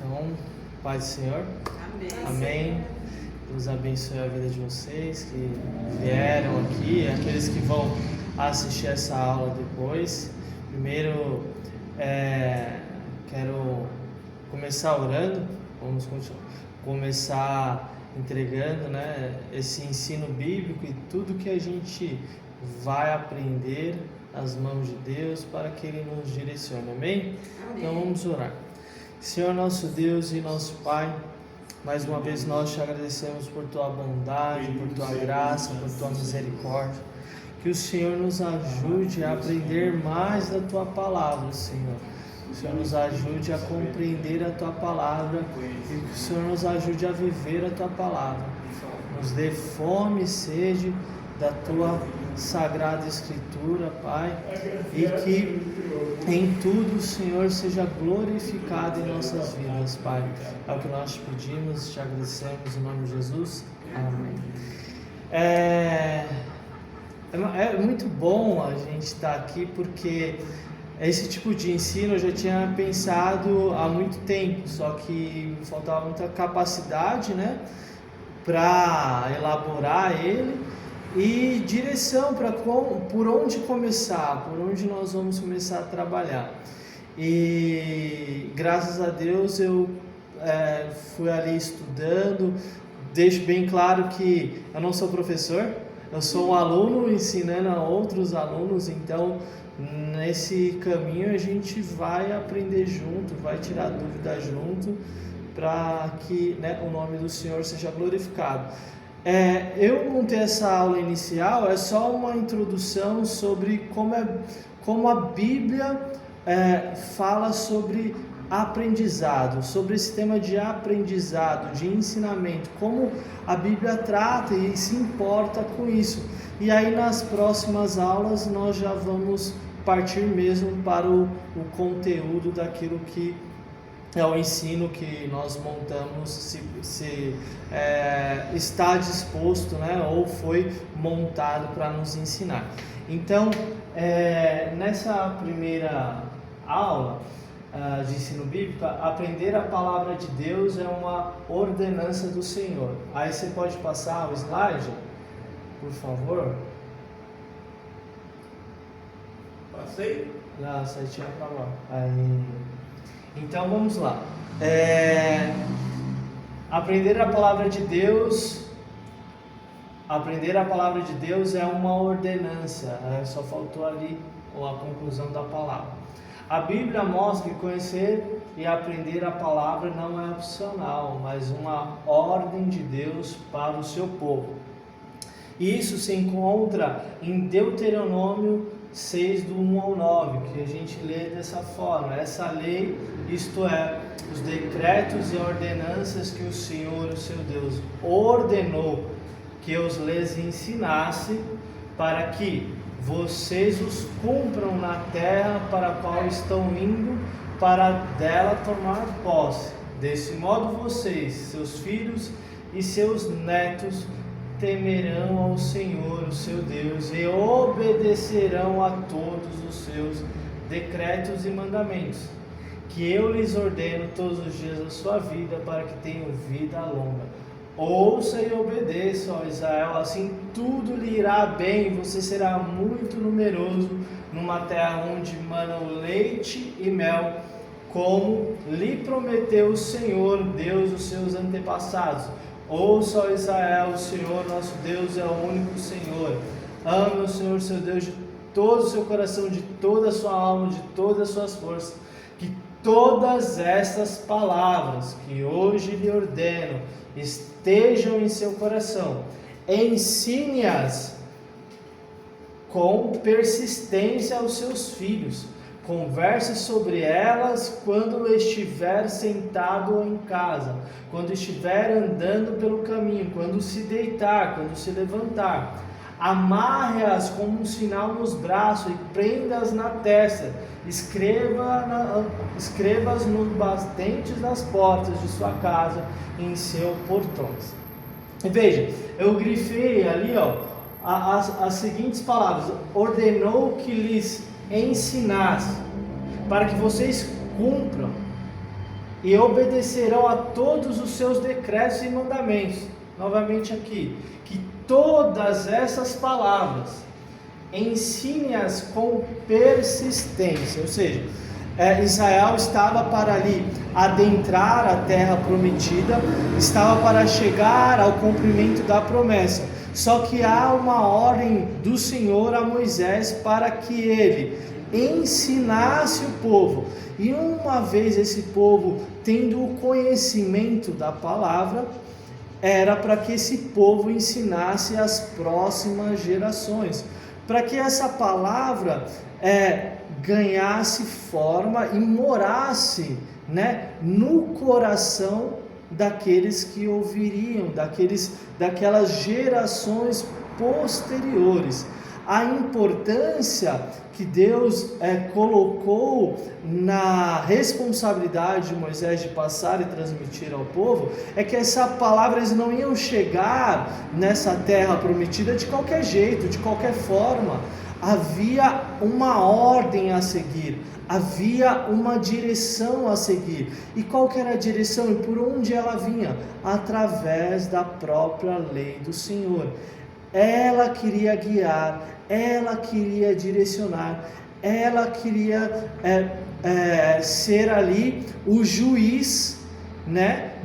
Então, Pai do Senhor. Amém. Amém. Deus abençoe a vida de vocês que vieram aqui, aqueles que vão assistir essa aula depois. Primeiro, quero começar orando. Vamos começar entregando, esse ensino bíblico e tudo que a gente vai aprender nas mãos de Deus para que Ele nos direcione. Amém? Então vamos orar. Senhor nosso Deus e nosso Pai, mais uma vez nós te agradecemos por Tua bondade, por Tua graça, por Tua misericórdia. Que o Senhor nos ajude a aprender mais da Tua palavra, Senhor. Que o Senhor nos ajude a compreender a Tua palavra e que o Senhor nos ajude a viver a Tua palavra. Nos dê fome e sede da Tua Sagrada Escritura, Pai, e que em tudo o Senhor seja glorificado em nossas vidas, Pai. É o que nós te pedimos, te agradecemos em nome de Jesus. Amém. É muito bom a gente estar aqui porque esse tipo de ensino eu já tinha pensado há muito tempo, só que me faltava muita capacidade, para elaborar ele. E direção para por onde começar, por onde nós vamos começar a trabalhar. E graças a Deus eu fui ali estudando. Deixo bem claro que eu não sou professor, eu sou um aluno ensinando a outros alunos, então nesse caminho a gente vai aprender junto, vai tirar dúvida junto, para que o nome do Senhor seja glorificado. Eu montei essa aula inicial, é só uma introdução sobre como a Bíblia fala sobre aprendizado, sobre esse tema de aprendizado, de ensinamento, como a Bíblia trata e se importa com isso. E aí nas próximas aulas nós já vamos partir mesmo para o conteúdo daquilo que é o ensino que nós montamos, se está disposto, ou foi montado para nos ensinar. Então, nessa primeira aula de ensino bíblico, aprender a palavra de Deus é uma ordenança do Senhor. Aí você pode passar o slide, por favor? Passei? Não, você tinha para lá. Aí... Então vamos lá. Aprender a palavra de Deus é uma ordenança. Só faltou ali a conclusão da palavra. A Bíblia mostra que conhecer e aprender a palavra não é opcional, mas uma ordem de Deus para o seu povo. E isso se encontra em Deuteronômio 6, do 1 ao 9, que a gente lê dessa forma: essa lei, isto é, os decretos e ordenanças que o Senhor, o seu Deus, ordenou que eu lhes ensinasse, para que vocês os cumpram na terra para a qual estão indo, para dela tomar posse. Desse modo vocês, seus filhos e seus netos temerão ao Senhor, o seu Deus, e obedecerão a todos os seus decretos e mandamentos, que eu lhes ordeno todos os dias da sua vida, para que tenham vida longa. Ouça e obedeça, ó Israel, assim tudo lhe irá bem, você será muito numeroso numa terra onde manam leite e mel, como lhe prometeu o Senhor, Deus dos seus antepassados. Ouça, ó Israel, o Senhor nosso Deus é o único Senhor. Ame o Senhor seu Deus de todo o seu coração, de toda a sua alma, de todas as suas forças. Que todas estas palavras que hoje lhe ordeno estejam em seu coração. Ensine-as com persistência aos seus filhos. Converse sobre elas quando estiver sentado em casa, quando estiver andando pelo caminho, quando se deitar, quando se levantar. Amarre-as como um sinal nos braços e prenda-as na testa. Escreva-as nos batentes das portas de sua casa e em seus portões. E veja, eu grifei ali as seguintes palavras: ordenou que lhes ensinasse, para que vocês cumpram. e obedecerão a todos os seus decretos e mandamentos. Novamente aqui, que todas essas palavras ensine-as com persistência, ou seja, Israel estava para ali adentrar a terra prometida, estava para chegar ao cumprimento da promessa. Só que há uma ordem do Senhor a Moisés para que ele ensinasse o povo. E uma vez esse povo tendo o conhecimento da palavra, era para que esse povo ensinasse as próximas gerações, para que essa palavra ganhasse forma e morasse, no coração daqueles que ouviriam, daquelas gerações posteriores. A importância que Deus colocou na responsabilidade de Moisés de passar e transmitir ao povo, é que essa palavra, eles não iam chegar nessa terra prometida de qualquer jeito, de qualquer forma. Havia uma ordem a seguir, havia uma direção a seguir. E qual que era a direção e por onde ela vinha? Através da própria lei do Senhor. Ela queria guiar, ela queria direcionar, ela queria ser ali o juiz,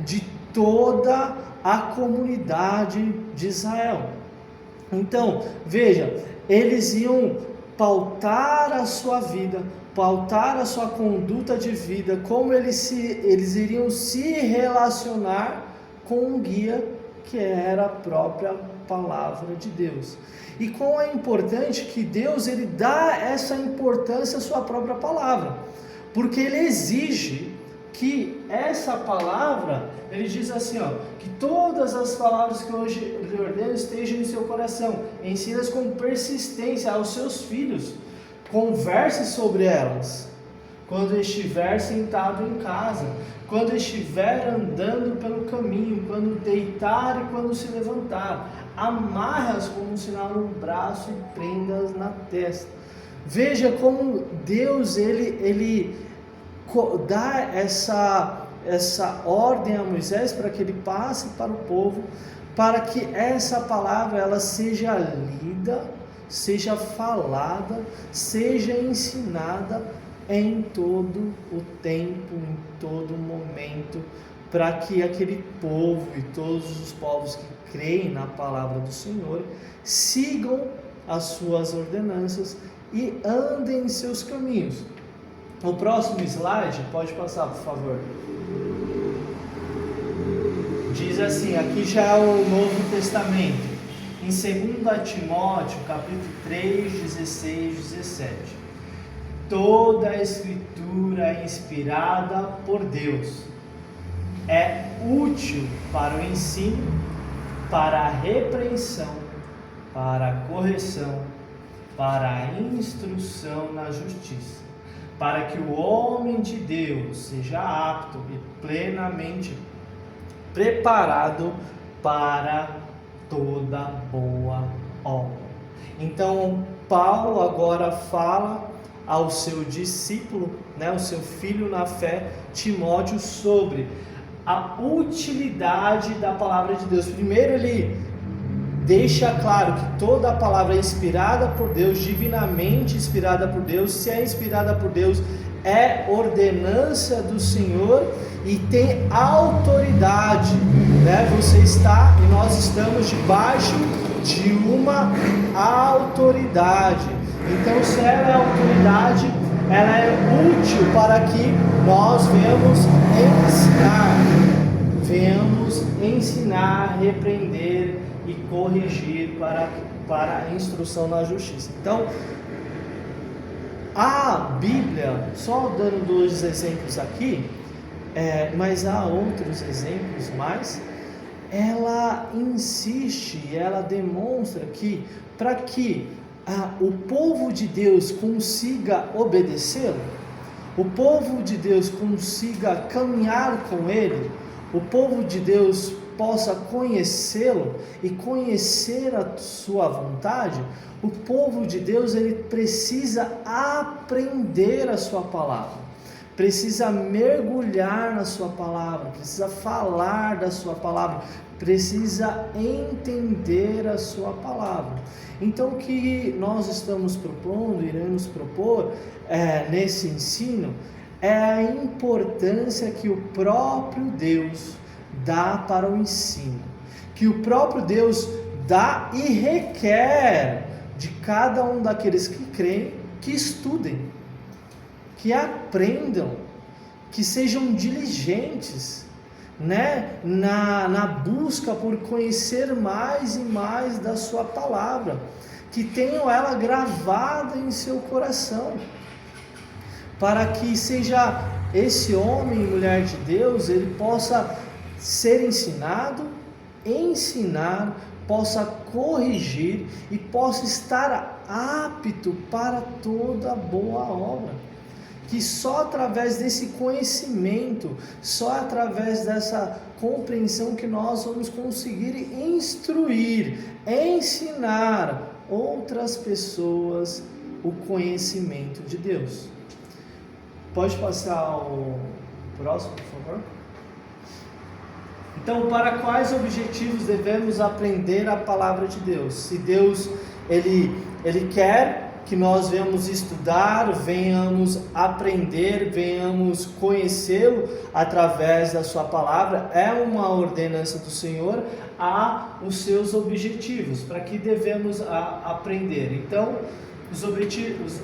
de toda a comunidade de Israel. Então, veja, eles iam pautar a sua vida, pautar a sua conduta de vida, como eles iriam se relacionar com um guia que era a própria palavra de Deus. E como é importante que Deus ele dá essa importância à sua própria palavra, porque ele exige que essa palavra, ele diz assim, que todas as palavras que hoje lhe ordeno estejam em seu coração, ensina-as com persistência aos seus filhos, converse sobre elas, quando estiver sentado em casa, quando estiver andando pelo caminho, quando deitar e quando se levantar, amarre-as como um sinal no braço e prenda-as na testa. Veja como Deus ele dá essa ordem a Moisés para que ele passe para o povo, para que essa palavra ela seja lida, seja falada, seja ensinada em todo o tempo, em todo momento, para que aquele povo e todos os povos que creem na palavra do Senhor sigam as suas ordenanças e andem em seus caminhos. O próximo slide, pode passar, por favor. Diz assim, aqui já é o Novo Testamento, em 2 Timóteo, capítulo 3, 16, 17. Toda a Escritura é inspirada por Deus, é útil para o ensino, para a repreensão, para a correção, para a instrução na justiça, para que o homem de Deus seja apto e plenamente preparado para toda boa obra. Então, Paulo agora fala ao seu discípulo, o seu filho na fé, Timóteo, sobre a utilidade da palavra de Deus. Primeiro ele deixa claro que toda a palavra é inspirada por Deus, divinamente inspirada por Deus. Se é inspirada por Deus, é ordenança do Senhor e tem autoridade, Você está e nós estamos debaixo de uma autoridade. Então, se ela é autoridade, ela é útil para que nós venhamos ensinar, repreender e corrigir para a instrução na justiça. Então, a Bíblia, só dando 2 exemplos aqui, mas há outros exemplos mais, ela insiste, ela demonstra que para que o povo de Deus consiga obedecê-lo, o povo de Deus consiga caminhar com Ele, o povo de Deus possa conhecê-lo e conhecer a sua vontade, o povo de Deus ele precisa aprender a sua palavra. precisa mergulhar na sua palavra, precisa falar da sua palavra, precisa entender a sua palavra. Então, o que nós estamos propondo, iremos propor nesse ensino, é a importância que o próprio Deus dá para o ensino, que o próprio Deus dá e requer de cada um daqueles que creem, que estudem, que aprendam, que sejam diligentes, na busca por conhecer mais e mais da sua palavra, que tenham ela gravada em seu coração, para que seja esse homem e mulher de Deus, ele possa ser ensinado, ensinar, possa corrigir e possa estar apto para toda boa obra. Que só através desse conhecimento, só através dessa compreensão que nós vamos conseguir instruir, ensinar outras pessoas o conhecimento de Deus. Pode passar o próximo, por favor? Então, para quais objetivos devemos aprender a palavra de Deus? Se Deus ele quer que nós venhamos estudar, venhamos aprender, venhamos conhecê-lo através da sua palavra, é uma ordenança do Senhor a os seus objetivos, para que devemos aprender. Então, os objetivos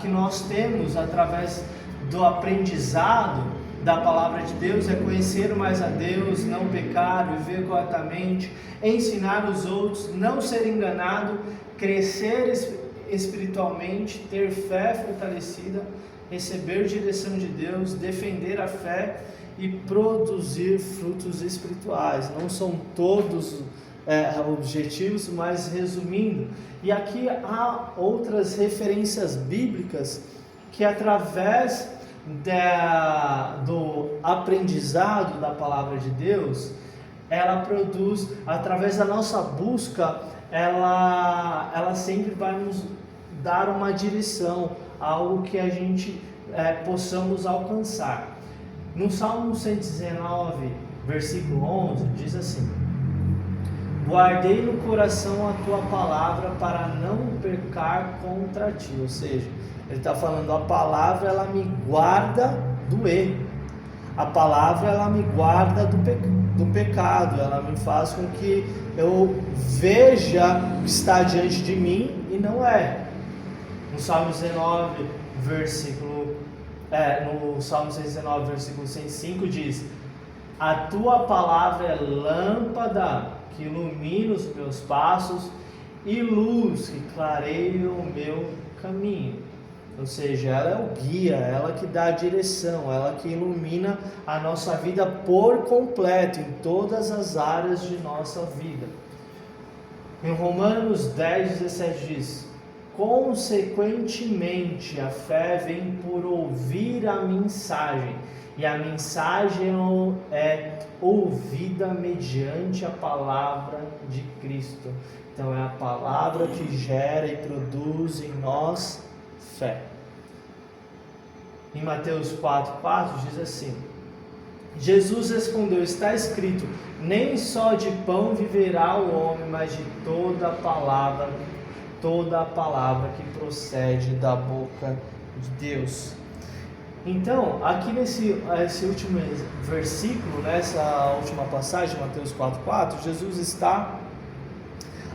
que nós temos através do aprendizado da palavra de Deus é conhecer mais a Deus, não pecar, viver corretamente, ensinar os outros, não ser enganado, crescer espiritualmente, ter fé fortalecida, receber direção de Deus, defender a fé e produzir frutos espirituais. Não são todos objetivos, mas resumindo, e aqui há outras referências bíblicas que através do aprendizado da palavra de Deus, ela produz, através da nossa busca, ela sempre vai nos dar uma direção, algo que a gente possamos alcançar. No Salmo 119, versículo 11, diz assim: guardei no coração a tua palavra para não pecar contra ti. Ou seja, ele está falando, a palavra ela me guarda do erro, a palavra ela me guarda do pecado, ela me faz com que eu veja o que está diante de mim e não é. No Salmo 19, versículo 105 diz: a tua palavra é lâmpada que ilumina os meus passos e luz que clareia o meu caminho. Ou seja, ela é o guia, ela que dá a direção, ela que ilumina a nossa vida por completo, em todas as áreas de nossa vida. Em Romanos 10:17 diz: consequentemente, a fé vem por ouvir a mensagem, e a mensagem é ouvida mediante a palavra de Cristo. Então é a palavra que gera e produz em nós fé. Em Mateus 4:4 diz assim: Jesus respondeu, está escrito, nem só de pão viverá o homem, mas de toda a palavra que procede da boca de Deus. Então, aqui nesse último versículo, nessa última passagem, Mateus 4:4, Jesus está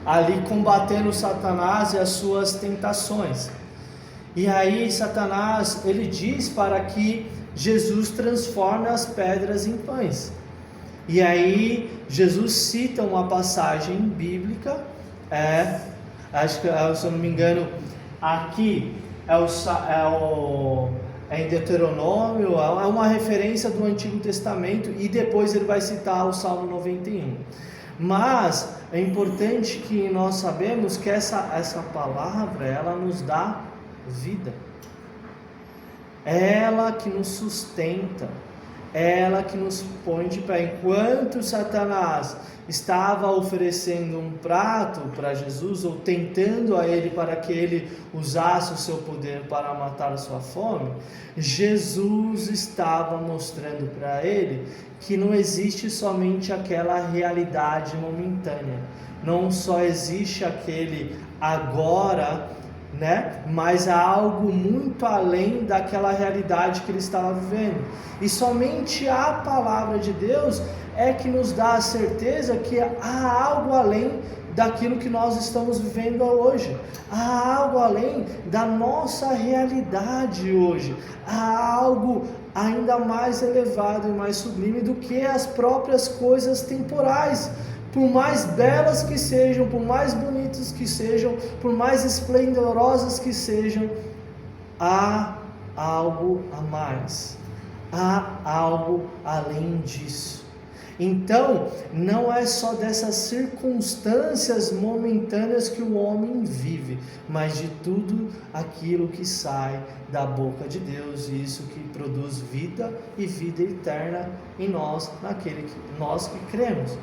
ali combatendo Satanás e as suas tentações. E aí Satanás, ele diz para que Jesus transforme as pedras em pães. E aí Jesus cita uma passagem bíblica, acho que, se eu não me engano, aqui é em Deuteronômio, é uma referência do Antigo Testamento, e depois ele vai citar o Salmo 91. Mas é importante que nós sabemos que essa palavra, ela nos dá vida, ela que nos sustenta, é ela que nos põe de pé. Enquanto Satanás estava oferecendo um prato para Jesus, ou tentando a ele para que ele usasse o seu poder para matar a sua fome, Jesus estava mostrando para ele que não existe somente aquela realidade momentânea, não só existe aquele agora, né? Mas há algo muito além daquela realidade que ele estava vivendo. E somente a palavra de Deus é que nos dá a certeza que há algo além daquilo que nós estamos vivendo hoje. Há algo além da nossa realidade hoje. Há algo ainda mais elevado e mais sublime do que as próprias coisas temporais. Por mais belas que sejam, por mais bonitas que sejam, por mais esplendorosas que sejam, há algo a mais, há algo além disso. Então, não é só dessas circunstâncias momentâneas que o homem vive, mas de tudo aquilo que sai da boca de Deus, e isso que produz vida e vida eterna em nós, nós que cremos.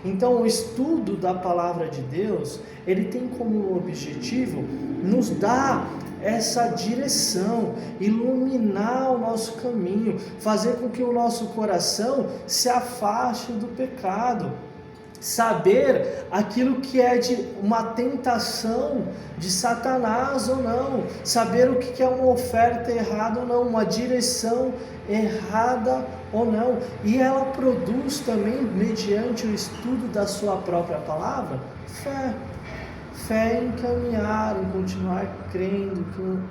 Então, o estudo da palavra de Deus, ele tem como objetivo nos dar essa direção, iluminar o nosso caminho, fazer com que o nosso coração se afaste do pecado, saber aquilo que é de uma tentação de Satanás ou não, saber o que é uma oferta errada ou não, uma direção errada ou não, e ela produz também, mediante o estudo da sua própria palavra, fé em caminhar, em continuar crendo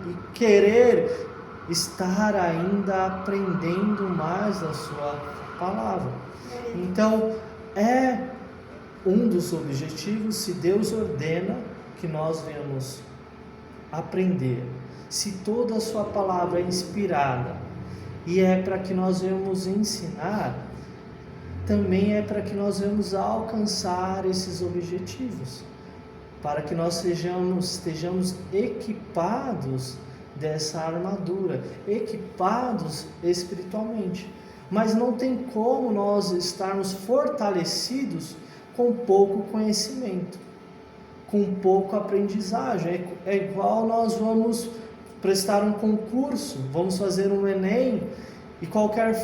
e querer estar ainda aprendendo mais da sua palavra. Então, é um dos objetivos, se Deus ordena que nós venhamos aprender, se toda a sua palavra é inspirada e é para que nós venhamos ensinar, também é para que nós venhamos alcançar esses objetivos, para que nós estejamos equipados dessa armadura, equipados espiritualmente. Mas não tem como nós estarmos fortalecidos com pouco conhecimento, com pouco aprendizagem. É igual nós vamos prestar um concurso, vamos fazer um Enem, e qualquer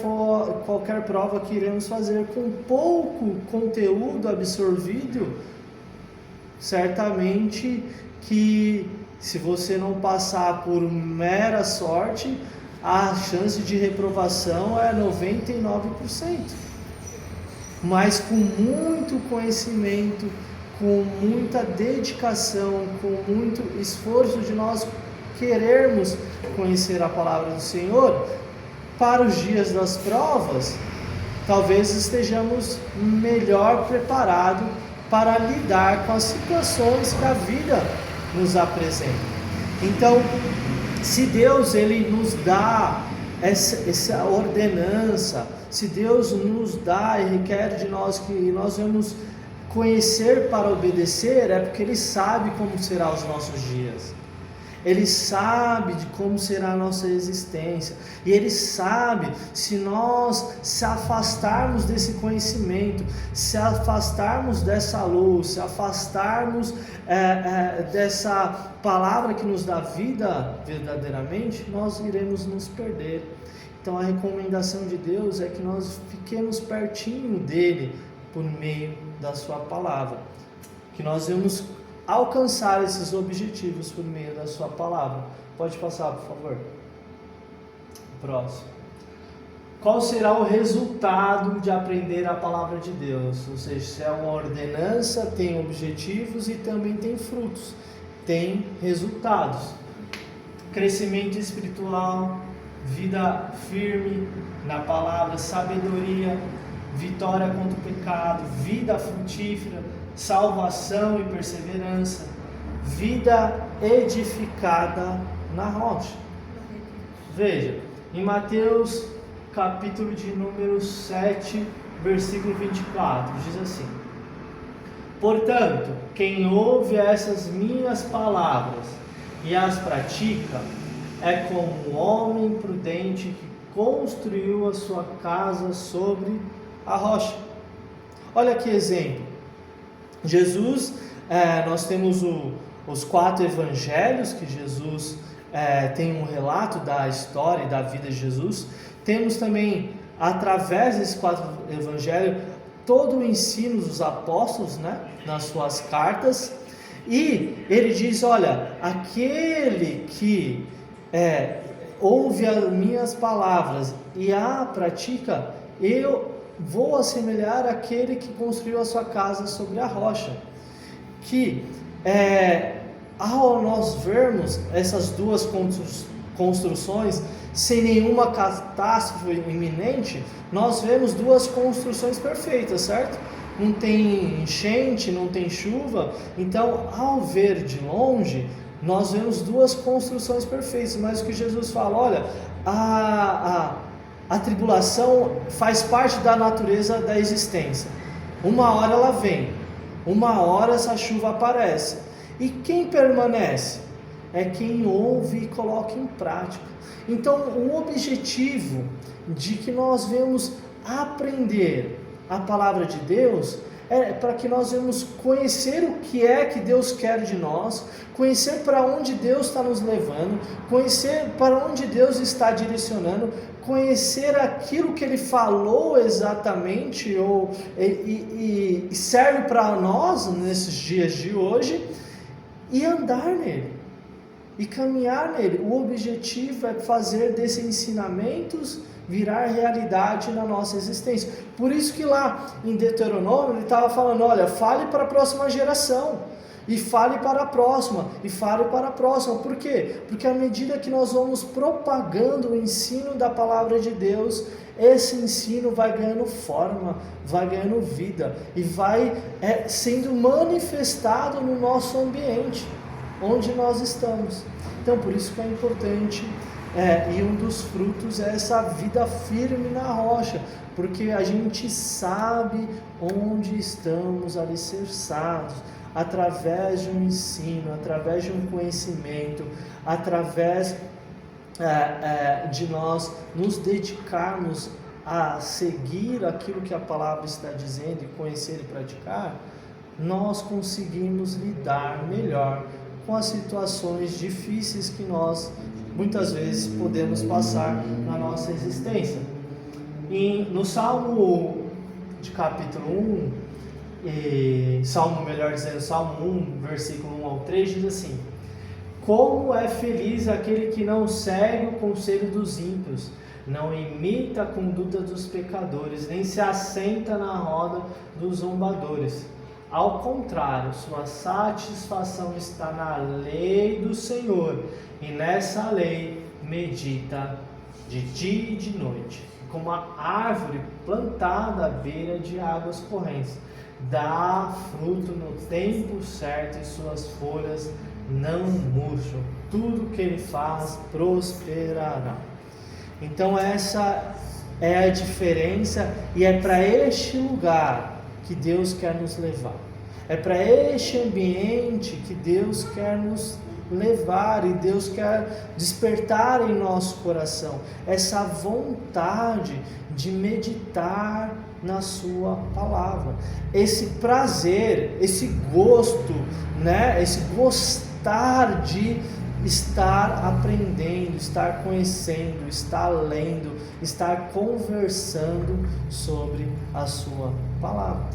prova que iremos fazer com pouco conteúdo absorvido, certamente que se você não passar por mera sorte, a chance de reprovação é 99%. Mas com muito conhecimento, com muita dedicação, com muito esforço de nós querermos conhecer a palavra do Senhor, para os dias das provas, talvez estejamos melhor preparados para lidar com as situações que a vida nos apresenta. Então, se Deus ele nos dá essa ordenança, se Deus nos dá e requer de nós que nós vamos conhecer para obedecer, é porque Ele sabe como serão os nossos dias. Ele sabe de como será a nossa existência. E Ele sabe, se nós se afastarmos desse conhecimento, se afastarmos dessa luz, se afastarmos dessa palavra que nos dá vida verdadeiramente, nós iremos nos perder. Então a recomendação de Deus é que nós fiquemos pertinho dEle por meio da sua palavra. Que nós vamos alcançar esses objetivos por meio da sua palavra. Pode passar, por favor. Próximo. Qual será o resultado de aprender a palavra de Deus? Ou seja, se é uma ordenança, tem objetivos e também tem frutos, tem resultados. Crescimento espiritual, vida firme na palavra, sabedoria, vitória contra o pecado, vida frutífera, salvação e perseverança, vida edificada na rocha. Veja, em Mateus capítulo de número 7, versículo 24, diz assim: portanto, quem ouve essas minhas palavras e as pratica, é como um homem prudente que construiu a sua casa sobre a rocha. Olha que exemplo. Jesus, nós temos os 4 evangelhos que Jesus tem um relato da história e da vida de Jesus. Temos também, através desses 4 evangelhos, todo o ensino dos apóstolos, né, nas suas cartas. E ele diz, olha, aquele que ouve as minhas palavras e a pratica, eu vou assemelhar àquele que construiu a sua casa sobre a rocha. Que ao nós vermos essas duas construções sem nenhuma catástrofe iminente, nós vemos 2 construções perfeitas, certo? Não tem enchente, não tem chuva. Então, ao ver de longe, nós vemos 2 construções perfeitas. Mas o que Jesus fala, olha, a tribulação faz parte da natureza da existência. Uma hora ela vem, uma hora essa chuva aparece. E quem permanece? É quem ouve e coloca em prática. Então, o objetivo de que nós venhamos aprender a palavra de Deus é para que nós venhamos conhecer o que é que Deus quer de nós, conhecer para onde Deus está nos levando, conhecer para onde Deus está direcionando, conhecer aquilo que Ele falou exatamente e serve para nós nesses dias de hoje, e andar nele, e caminhar nele. O objetivo é fazer desses ensinamentos virar realidade na nossa existência. Por isso que lá em Deuteronômio ele estava falando, olha, fale para a próxima geração, e fale para a próxima, e fale para a próxima. Por quê? Porque à medida que nós vamos propagando o ensino da palavra de Deus, esse ensino vai ganhando forma, vai ganhando vida, e vai sendo manifestado no nosso ambiente, onde nós estamos. Então, por isso que é importante, e um dos frutos é essa vida firme na rocha, porque a gente sabe onde estamos alicerçados, através de um ensino, através de um conhecimento, através de nós nos dedicarmos a seguir aquilo que a palavra está dizendo, e conhecer e praticar, nós conseguimos lidar melhor com as situações difíceis que nós muitas vezes podemos passar na nossa existência. No Salmo de capítulo 1, Salmo 1, versículo 1 ao 3, diz assim: como é feliz aquele que não segue o conselho dos ímpios, não imita a conduta dos pecadores, nem se assenta na roda dos zombadores. Ao contrário, sua satisfação está na lei do Senhor, e nessa lei medita de dia e de noite. Como a árvore plantada à beira de águas correntes, dá fruto no tempo certo, e suas folhas não murcham. Tudo que ele faz prosperará. Então essa é a diferença, e é para este lugar que Deus quer nos levar. É para este ambiente que Deus quer nos levar, e Deus quer despertar em nosso coração essa vontade de meditar na sua palavra, esse prazer, esse gosto, né? Esse gostar de estar aprendendo, estar conhecendo, estar lendo, estar conversando sobre a sua palavra,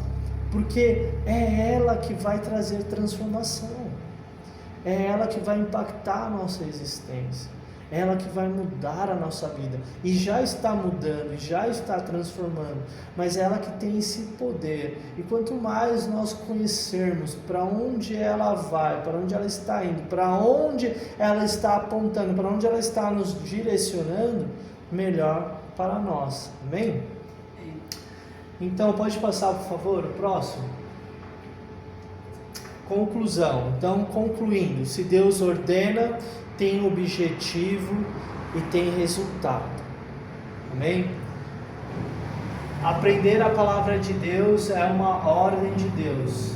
porque é ela que vai trazer transformação, é ela que vai impactar a nossa existência, é ela que vai mudar a nossa vida, e já está mudando, e já está transformando, mas é ela que tem esse poder. E quanto mais nós conhecermos para onde ela vai, para onde ela está indo, para onde ela está apontando, para onde ela está nos direcionando, melhor para nós. Amém? Então pode passar, por favor, o próximo. Conclusão. Então, concluindo, se Deus ordena, tem objetivo e tem resultado. Amém? Aprender a palavra de Deus é uma ordem de Deus.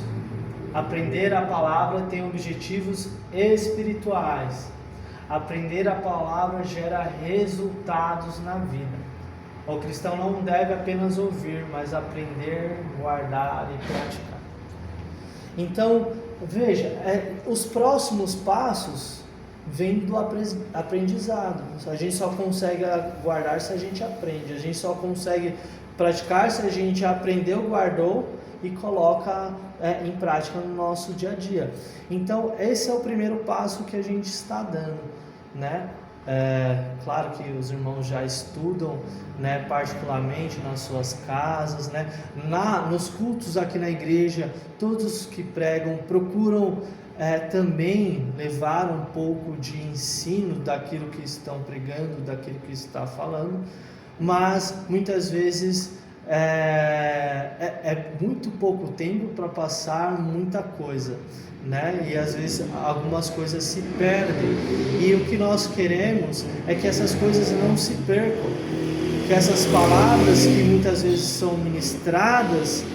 Aprender a palavra tem objetivos espirituais. aprender a palavra gera resultados na vida. O cristão não deve apenas ouvir, mas aprender, guardar e praticar. Então, veja, os próximos passos vêm do aprendizado. A gente só consegue guardar se a gente aprende. A gente só consegue praticar se a gente aprendeu, guardou e coloca em prática no nosso dia a dia. Então, esse é o primeiro passo que a gente está dando, né? Claro que os irmãos já estudam, né, particularmente nas suas casas, né, nos cultos aqui na igreja, todos que pregam procuram também levar um pouco de ensino daquilo que estão pregando, daquilo que está falando, mas muitas vezes é muito pouco tempo para passar muita coisa, né? E às vezes algumas coisas se perdem, e o que nós queremos é que essas coisas não se percam, que essas palavras que muitas vezes são ministradas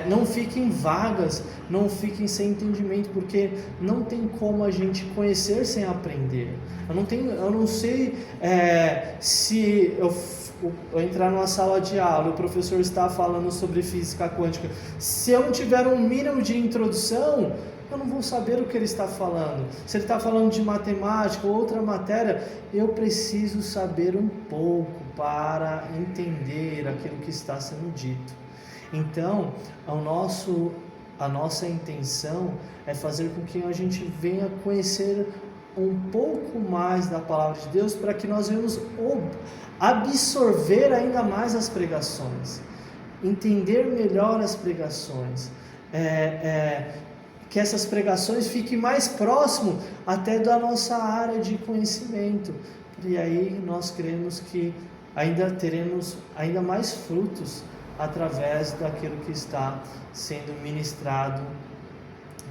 não fiquem vagas, não fiquem sem entendimento, porque não tem como a gente conhecer sem aprender. Eu não sei se eu entrar numa sala de aula e o professor está falando sobre física quântica, se eu não tiver um mínimo de introdução, eu não vou saber o que ele está falando. Se ele está falando de matemática ou outra matéria, eu preciso saber um pouco para entender aquilo que está sendo dito. Então, a nossa intenção é fazer com que a gente venha conhecer um pouco mais da palavra de Deus, para que nós venhamos absorver ainda mais as pregações, entender melhor as pregações, que essas pregações fiquem mais próximo até da nossa área de conhecimento, e aí nós cremos que ainda teremos ainda mais frutos através daquilo que está sendo ministrado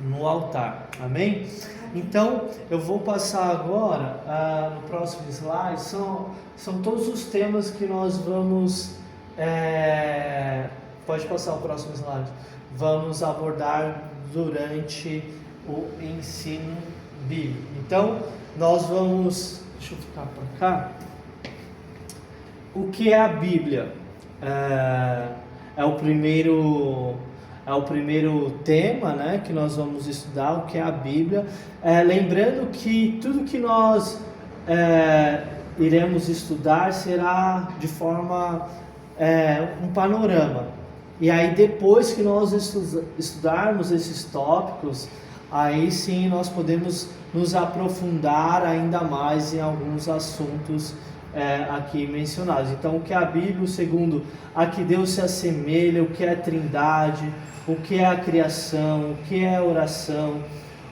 no altar, amém? Então, eu vou passar agora, no próximo slide, são todos os temas que nós vamos, pode passar o próximo slide, vamos abordar durante o ensino bíblico. Então, nós vamos, deixa eu ficar para cá, o que é a Bíblia? É o primeiro tema, né, que nós vamos estudar, o que é a Bíblia. Lembrando que tudo que nós iremos estudar será de forma, um panorama. E aí depois que nós estudarmos esses tópicos, aí sim nós podemos nos aprofundar ainda mais em alguns assuntos aqui mencionados. Então, o que é a Bíblia, segundo a que Deus se assemelha, o que é a Trindade, o que é a criação, o que é a oração,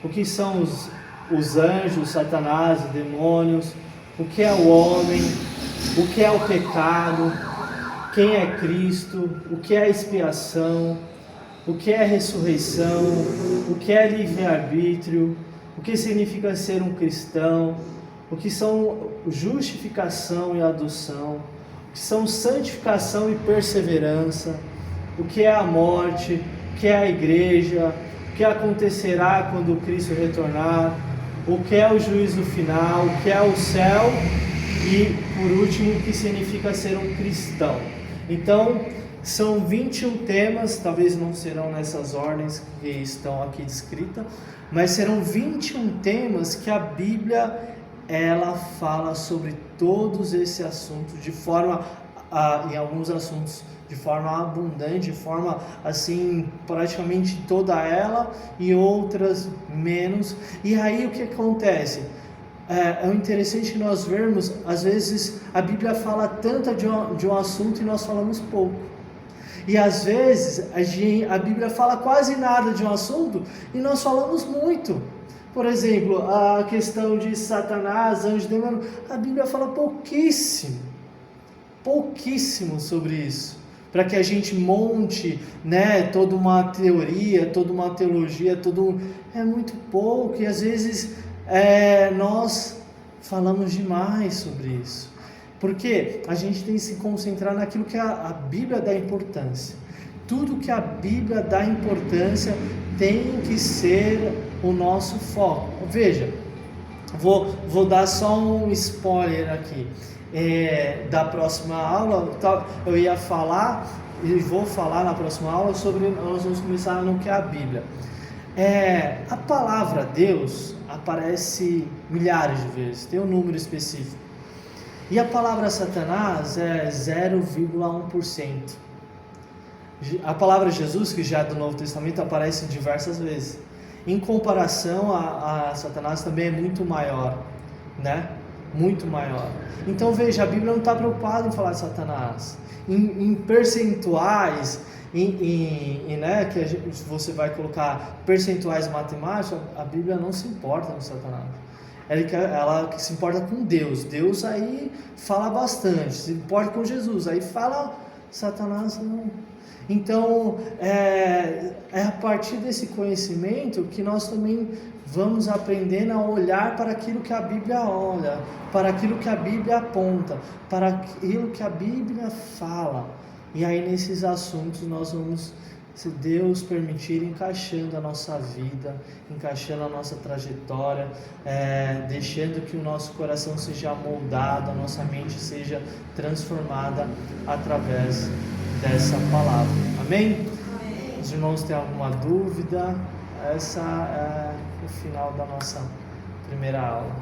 o que são os anjos, Satanás e demônios, o que é o homem, o que é o pecado, quem é Cristo, o que é a expiação, o que é a ressurreição, o que é livre-arbítrio, o que significa ser um cristão, o que são justificação e adoção, o que são santificação e perseverança, o que é a morte, o que é a igreja, o que acontecerá quando Cristo retornar, o que é o juízo final, o que é o céu e, por último, o que significa ser um cristão. Então, são 21 temas, talvez não serão nessas ordens que estão aqui descritas, mas serão 21 temas que a Bíblia ela fala sobre todos esses assuntos de forma, em alguns assuntos de forma abundante, de forma assim, praticamente toda ela, e outras menos. E aí o que acontece? É interessante que nós vermos, às vezes a Bíblia fala tanto de um assunto e nós falamos pouco. E às vezes a Bíblia fala quase nada de um assunto e nós falamos muito. Por exemplo, a questão de Satanás, anjo, demônio, a Bíblia fala pouquíssimo sobre isso, para que a gente monte, né, toda uma teoria, toda uma teologia, é muito pouco, e às vezes nós falamos demais sobre isso, porque a gente tem que se concentrar naquilo que a Bíblia dá importância. Tudo que a Bíblia dá importância tem que ser o nosso foco. Veja, Vou dar só um spoiler aqui. Da próxima aula, eu ia falar, e vou falar na próxima aula sobre, nós vamos começar no que é a Bíblia. A palavra Deus aparece milhares de vezes, tem um número específico. E a palavra Satanás é 0,1%. A palavra Jesus, que já é do Novo Testamento, aparece diversas vezes. Em comparação a Satanás também é muito maior, né? Muito maior. Então veja, a Bíblia não está preocupada em falar de Satanás. Em percentuais, né, que você vai colocar percentuais matemáticos, a Bíblia não se importa com Satanás. Ela se importa com Deus. Deus aí fala bastante. Se importa com Jesus, aí fala. Satanás não. Então é a partir desse conhecimento que nós também vamos aprendendo a olhar para aquilo que a Bíblia olha, para aquilo que a Bíblia aponta, para aquilo que a Bíblia fala. E aí nesses assuntos nós vamos, se Deus permitir, encaixando a nossa vida, encaixando a nossa trajetória, deixando que o nosso coração seja moldado, a nossa mente seja transformada através dessa palavra. Amém? Amém. Os irmãos têm alguma dúvida? Essa é o final da nossa primeira aula.